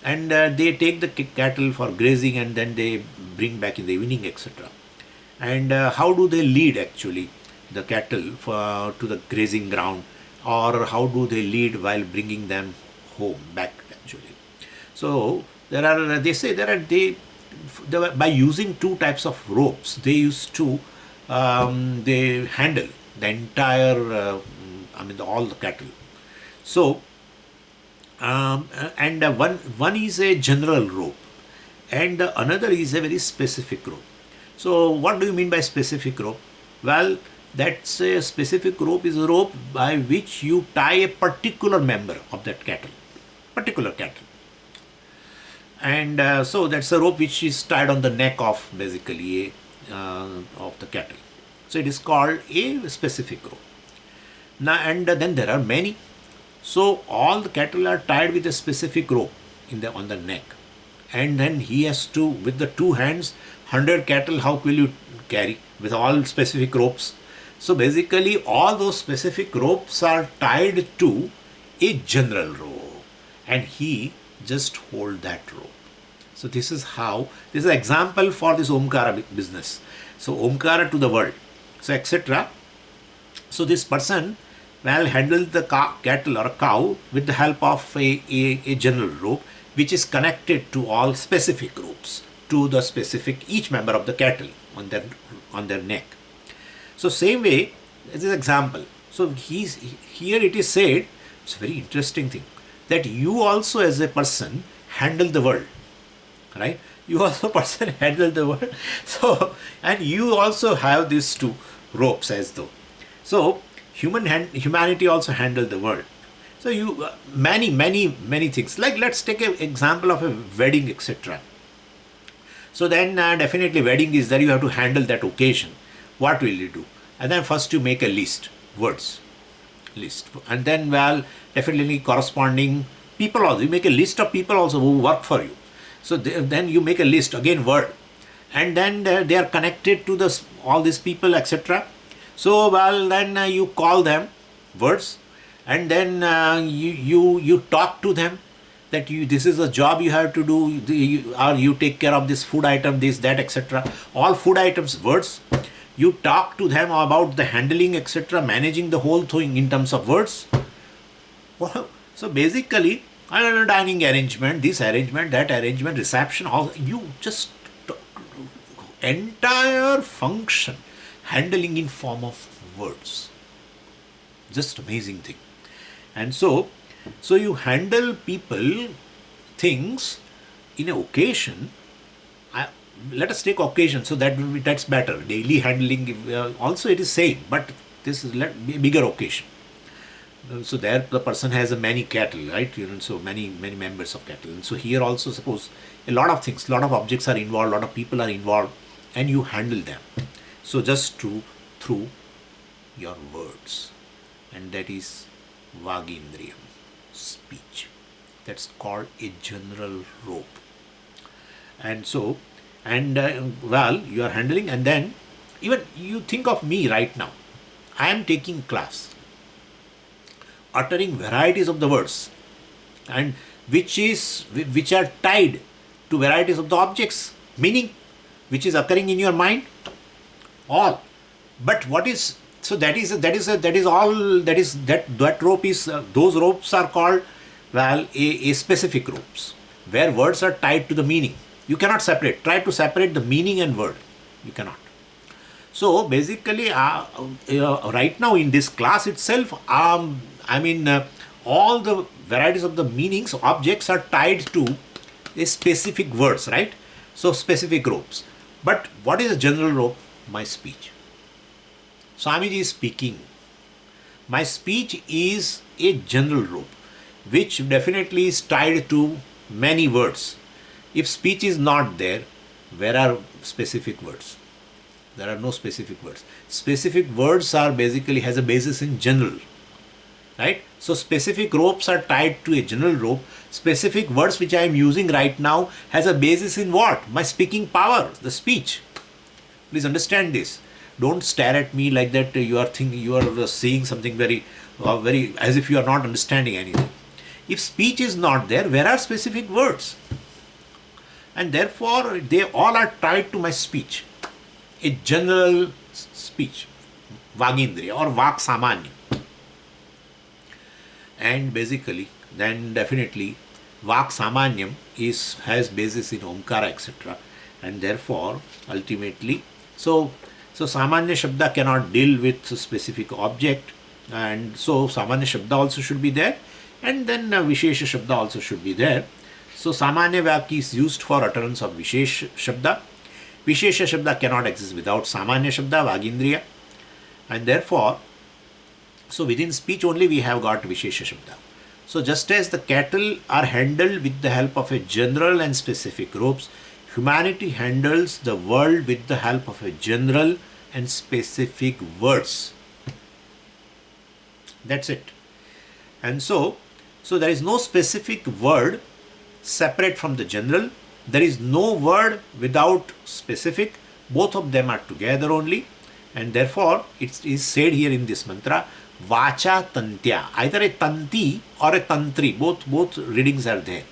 And they take the cattle for grazing and then they bring back in the evening, etc. And how do they lead actually the cattle to the grazing ground? Or how do they lead while bringing them home back actually? So they by using two types of ropes, they used to they handle the entire all the cattle. So and one is a general rope and another is a very specific rope. So what do you mean by specific rope? Well, that's a specific rope is a rope by which you tie a particular member of that particular cattle. And so that's a rope which is tied on the neck of basically of the cattle. So it is called a specific rope. Now, and then there are many. So all the cattle are tied with a specific rope on the neck. And then he has to, with the two hands, 100 cattle, how will you carry with all specific ropes? So basically all those specific ropes are tied to a general rope and he just hold that rope. So this is an example for this Omkāra business. So Omkāra to the world, so etc. So this person will handle the cattle or a cow with the help of a general rope which is connected to all specific ropes to the specific each member of the cattle on their neck. So same way, this is example. So here it is said It's a very interesting thing that you also as a person handle the world, right? You also person handle the world. So, and you also have these two ropes as though. So, humanity also handle the world. So, you many things. Like let's take an example of a wedding, etc. So then definitely wedding is there, you have to handle that occasion. What will you do? And then first you make a list, words, list. And then, well, definitely corresponding people also. You make a list of people also who work for you. So then you make a list, again word. And then they are connected to all these people, etc. So, well, then you call them words. And then you talk to them. That this is a job you have to do, or you take care of this food item, this, that, etc. All food items, words. You talk to them about the handling, etc., managing the whole thing in terms of words. So basically, dining arrangement, this arrangement, that arrangement, reception, all, you just entire function handling in form of words. Just amazing thing. And so you handle people, things in an occasion. Let us take occasion, so that's better. Daily handling also it is same, but this is bigger occasion. So there the person has many cattle, right? So many members of cattle. And so here also, suppose a lot of things, lot of objects are involved, a lot of people are involved, and you handle them. So just through your words, and that is Vagindriyam, speech. That's called a general rope. And so, well, you are handling, and then even you think of me right now. I am taking class, uttering varieties of the words, and which are tied to varieties of the objects, meaning which is occurring in your mind, all. But what is so that rope is those ropes are called, well, a specific ropes where words are tied to the meaning. You cannot separate. Try to separate the meaning and word. You cannot. So basically, right now in this class itself, all the varieties of the meanings, objects are tied to a specific words, right? So specific ropes. But what is a general rope? My speech. Swamiji is speaking. My speech is a general rope, which definitely is tied to many words. If speech is not there, where are specific words? There are no specific words. Specific words are basically has a basis in general, right? So specific ropes are tied to a general rope. Specific words which I am using right now has a basis in what? My speaking power, the speech. Please understand this. Don't stare at me like that. You are saying something very as if you are not understanding anything. If speech is not there, where are specific words? And therefore, they all are tied to my speech. A general speech, Vagindriya or Vak Samanya. And basically, then definitely, Vak Samanyam has basis in Omkāra, etc. And therefore, ultimately, so Samanya Shabda cannot deal with a specific object, and so Samanya Shabda also should be there, and then Vishesha Shabda also should be there. So Samanya Vak is used for utterance of Vishesha Shabda. Vishesha Shabda cannot exist without Samanya Shabda, Vagindriya, and therefore, so within speech only we have got Vishesha Shabda. So just as the cattle are handled with the help of a general and specific ropes, humanity handles the world with the help of a general and specific words. That's it. And so there is no specific word separate from the general. There is no word without specific. Both of them are together only. And therefore, it is said here in this mantra, Vacha Tantya. Either a Tanti or a Tantri. Both readings are there.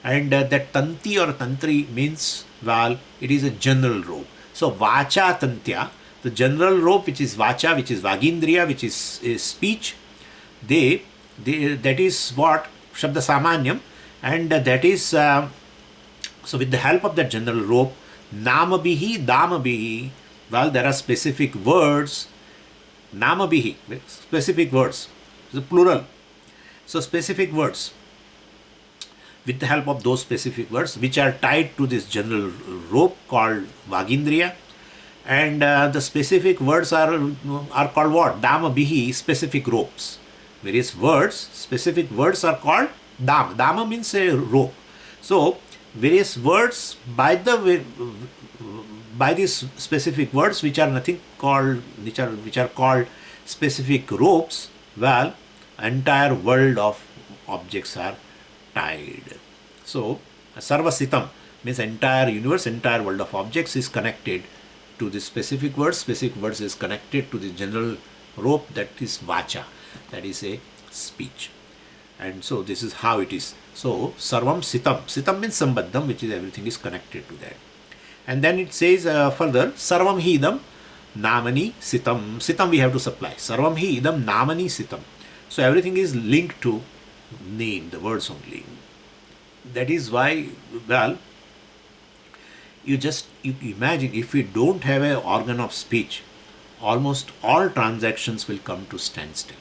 And that Tanti or Tantri means, well, it is a general rope. So Vacha Tantya, the general rope which is Vacha, which is Vagindriya, which is speech, that is what? Shabda Samanyam. And that is, so with the help of that general rope, Namabihi, Damabihi, well, there are specific words, Namabihi, specific words, the plural. So specific words, with the help of those specific words which are tied to this general rope called Vagindriya, and the specific words are called what? Dhamma bihi, specific ropes. Various words, specific words are called Dhamma. Dhamma means a rope. So various words by these specific words which are nothing called, which are called specific ropes, well, entire world of objects are tied. So sarvasitam means entire universe, entire world of objects is connected to the specific words is connected to the general rope, that is vacha, that is a speech. And so this is how it is. So sarvam sitam, sitam means sambandham, which is everything is connected to that. And then it says further, sarvam hi idam namani sitam, sitam we have to supply, sarvam hi idam namani sitam. So everything is linked to name, the words only. That is why, well, you imagine, if we don't have an organ of speech, almost all transactions will come to standstill.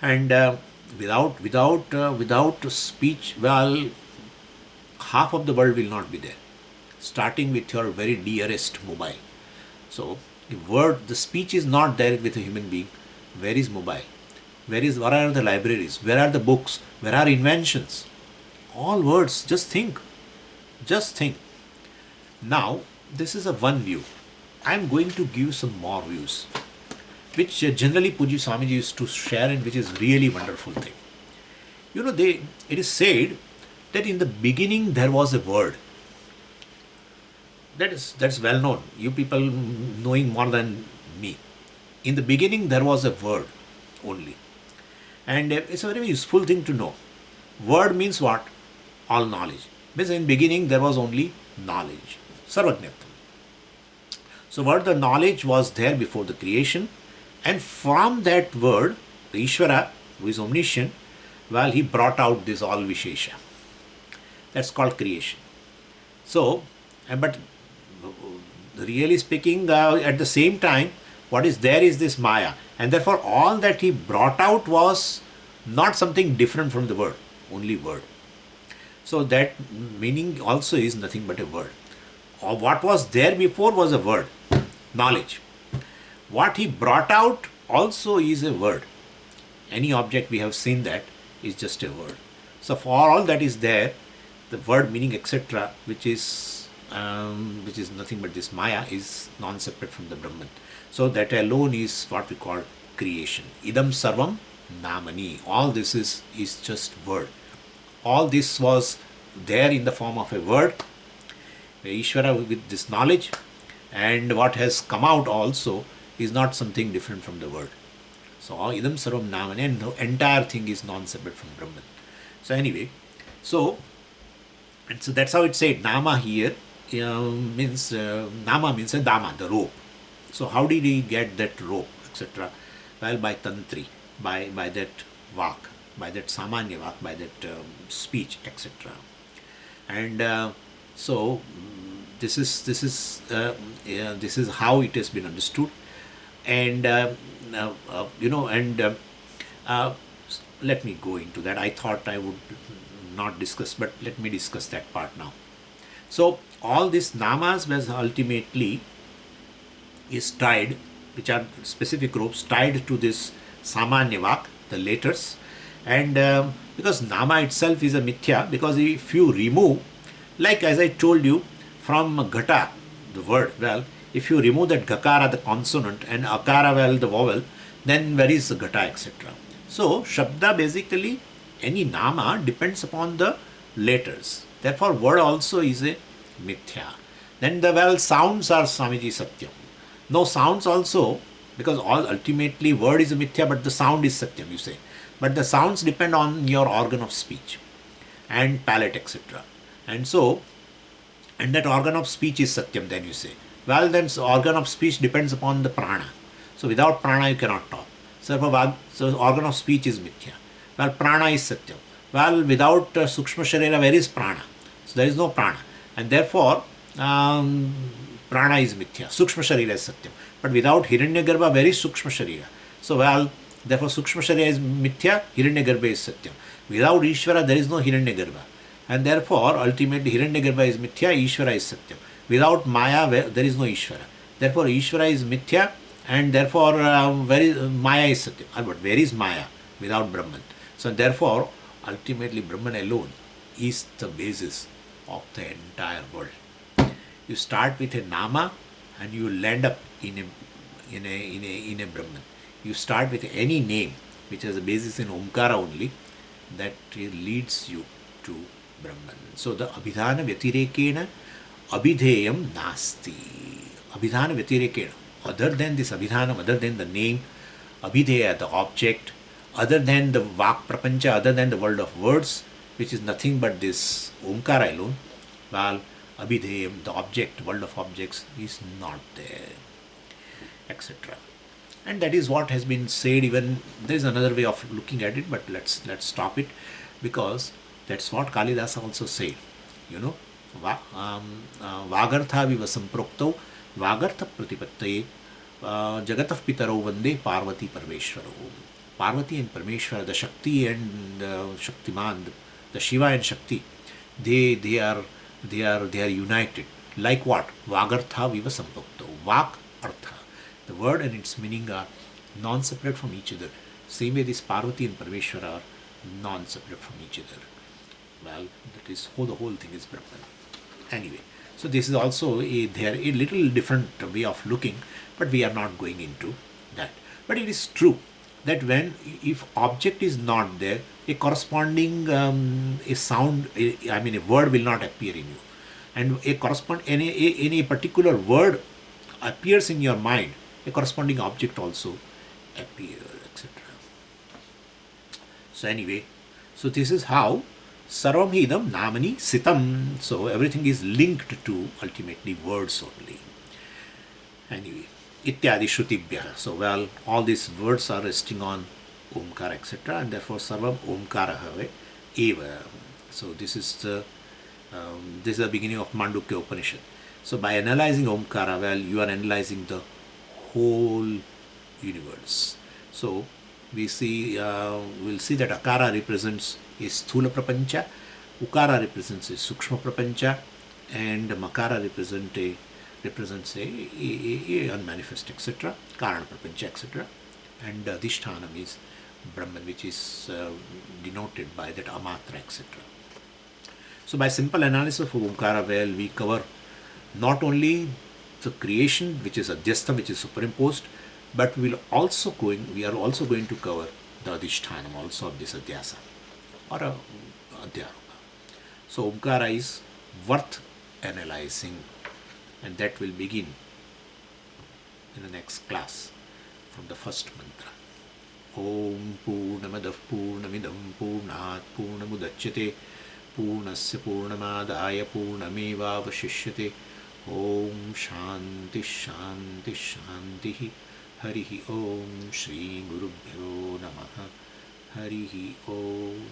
And without speech, well, half of the world will not be there, starting with your very dearest mobile. So the speech is not there with a human being. Where is mobile? Where are the libraries? Where are the books? Where are inventions? All words. Just think. Now, this is a one view. I am going to give some more views, which generally Puji Swamiji used to share, and which is really wonderful thing. You know, it is said that in the beginning there was a word. That's well known. You people knowing more than me. In the beginning there was a word only. And it's a very useful thing to know. Word means what? All knowledge. Means in beginning there was only knowledge. Sarvajñatvam. So what the knowledge was there before the creation, and from that word, the Īśvara, who is omniscient, well, he brought out this all Vishesha. That's called creation. So, but really speaking, at the same time, what is there is this Maya. And therefore all that he brought out was not something different from the word, only word. So that meaning also is nothing but a word. Or what was there before was a word, knowledge. What he brought out also is a word. Any object we have seen that is just a word. So for all that is there, the word meaning etc., which is nothing but this Maya, is non-separate from the Brahman. So that alone is what we call creation. Idam sarvam namani. All this is just word. All this was there in the form of a word, Īśvara with this knowledge, and what has come out also is not something different from the word. So idam sarvam namani, and the entire thing is non-separate from Brahman. So anyway, so that's how it said. Nama here means nama means a dama, the rope. So how did he get that rope, etc.? Well, by tantri, by that vak, by that samanya vak, by that speech, etc. And so this is how it has been understood. And let me go into that. I thought I would not discuss, but let me discuss that part now. So all these namas was ultimately is tied, which are specific ropes tied to this samanya vak, the letters. And because nama itself is a mithya, because if you remove, like as I told you, from ghata, the word, well, if you remove that gakara, the consonant, and A-kāra, well, the vowel, then where is the ghata, etc. So Shabda, basically any nama depends upon the letters. Therefore word also is a mithya. Then the well sounds are Swamiji Satyam. No, sounds also, because all ultimately word is a mithya, but the sound is Satyam, you say. But the sounds depend on your organ of speech and palate, etc. And so, and that organ of speech is Satyam, then you say. Well, then organ of speech depends upon the prana. So without prana you cannot talk. So organ of speech is mithya. Well, prana is Satyam. Well, without sukshma sharira, where is prana? So there is no prana. And therefore, prana is mithya. Sukshma sharira is Satyam. But without hiranyagarbha, where is sukshma sharira? So well, Therefore, Sukshma Sharira is mithya, Hiranyagarbha is Satyam. Without Īśvara, there is no Hiranyagarbha. And therefore, ultimately, Hiranyagarbha is mithya, Īśvara is Satyam. Without Maya, there is no Īśvara. Therefore, Īśvara is mithya, and therefore, Maya is Satyam. But where is Maya? Without Brahman. So, therefore, ultimately, Brahman alone is the basis of the entire world. You start with a Nama, and you land up in a Brahman. You start with any name which has a basis in Omkāra only, that leads you to Brahman. So the Abhidhana Vyatirekena Abhidheyam Nasti. Abhidhana Vyatirekena. Other than this Abhidhanam, other than the name, Abhidheya, the object, other than the Vak-prapañca, other than the world of words, which is nothing but this Omkāra alone, while Abhidheyam, the object, world of objects, is not there, etc. And that is what has been said. Even there is another way of looking at it, but let's stop it, because that's what Kalidasa also said. You know, Vagartha viva samproktau Vagartha pratipattaye Jagatah Pitaro Vande Parvati Parmeshwaro. Parvati and Parmeshwara, the Shakti and Shaktiman, the Shiva and Shakti, they are united. Like what? Vagartha viva samproktau. Vak artha. The word and its meaning are non-separate from each other. Same way this Parvati and Parmeshwara are non-separate from each other. Well, that is how the whole thing is Brahman. Anyway, so this is also a little different way of looking, but we are not going into that. But it is true that if object is not there, a corresponding a sound, a word will not appear in you, and any particular word appears in your mind, a corresponding object also appears, etc. So anyway, so this is how sarvam idam namani sitam. So everything is linked to ultimately words only. Anyway, ityadi shrutibhyah. So well, all these words are resting on Omkāra, etc. And therefore sarvam Omkārah eva. So this is the beginning of Mandukya Upanishad. So by analyzing Omkāra, well, you are analyzing the whole universe. So we'll see that A-kāra represents a Sthula-prapañca, U-kāra represents a Sukshma-prapañca, and Makara represents a unmanifest, etc., Karana-prapañca, etc. And Adhishthanam is Brahman, which is denoted by that amātra, etc. So by simple analysis of Omkāra, well, we cover not only the creation, which is adhyāsa, which is superimposed, but we are also going to cover the adhishthanam also of this adhyāsa, or adhyaropa. So Omkāra is worth analyzing, and that will begin in the next class from the first mantra. Om Purnamadav Purnamidam Purnat Purnamudachyate Purnasya Purnamadaya Purnamevavashishyate. Om Shanti Shanti Shanti. Harihi Om Shri Gurubhyo Namaha. Harihi Om.